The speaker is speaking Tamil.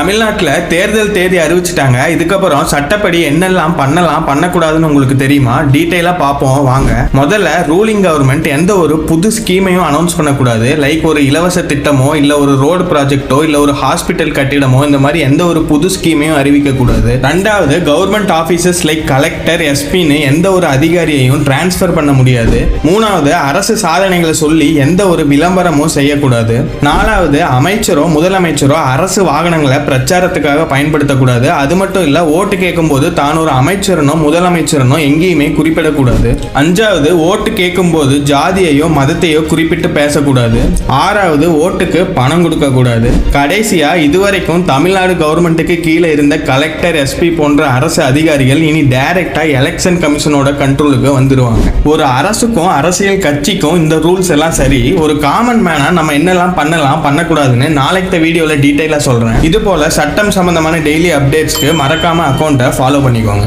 தமிழ்நாட்டில் தேர்தல் தேதி அறிவிச்சிட்டாங்க. இதுக்கப்புறம் சட்டப்படி என்னெல்லாம் பண்ணலாம் பண்ணக்கூடாதுன்னு உங்களுக்கு தெரியுமா? டீட்டெயிலாக பார்ப்போம் வாங்க. முதல்ல ரூலிங் கவர்மெண்ட் எந்த ஒரு புது ஸ்கீமையும் அனௌன்ஸ் பண்ணக்கூடாது. லைக் ஒரு இலவச திட்டமோ இல்லை ஒரு ரோடு ப்ராஜெக்டோ இல்லை ஒரு ஹாஸ்பிட்டல் கட்டிடமோ இந்த மாதிரி எந்த ஒரு புது ஸ்கீமையும் அறிவிக்க கூடாது. ரெண்டாவது, கவர்மெண்ட் ஆஃபீஸர்ஸ் லைக் கலெக்டர், எஸ்பின்னு எந்த ஒரு அதிகாரியையும் டிரான்ஸ்ஃபர் பண்ண முடியாது. மூணாவது, அரசு சாதனைகளை சொல்லி எந்த ஒரு விளம்பரமும் செய்யக்கூடாது. நாலாவது, அமைச்சரோ முதலமைச்சரோ அரசு வாகனங்களை பிரச்சாரத்துக்காக பயன்படுத்தக்கூடாது. அது மட்டும் இல்ல, ஓட்டு கேட்கும் போது தான் ஒரு அமைச்சரனோ முதலமைச்சரனோ எங்கேயுமே குறிப்பிடக்கூடாது. அஞ்சாவது, ஓட்டு கேட்கும் போது ஜாதியையோ மதத்தையோ குறிப்பிட்டு பேசக்கூடாது. ஆறாவது, ஓட்டுக்கு பணம் கொடுக்க கூடாது. கடைசியா, இதுவரைக்கும் தமிழ்நாடு கவர்மெண்ட்டுக்கு கீழே இருந்த கலெக்டர், எஸ்பி போன்ற அரசு அதிகாரிகள் இனி டைரக்டா எலெக்ஷன் கமிஷனோட கண்ட்ரோலுக்கு வந்துருவாங்க. ஒரு அரசுக்கும் அரசியல் கட்சிக்கும் இந்த ரூல்ஸ் எல்லாம் சரி. ஒரு காமன் மேனா நம்ம என்னெல்லாம் பண்ணலாம் பண்ணக்கூடாதுன்னு நாளைக்கு வீடியோல டீடைலா சொல்றேன். இது போல சட்டம் சம்பந்தமான டெய்லி அப்டேட்ஸ்க்கு மறக்காம அக்கௌண்ட்டை ஃபாலோ பண்ணிக்கோங்க.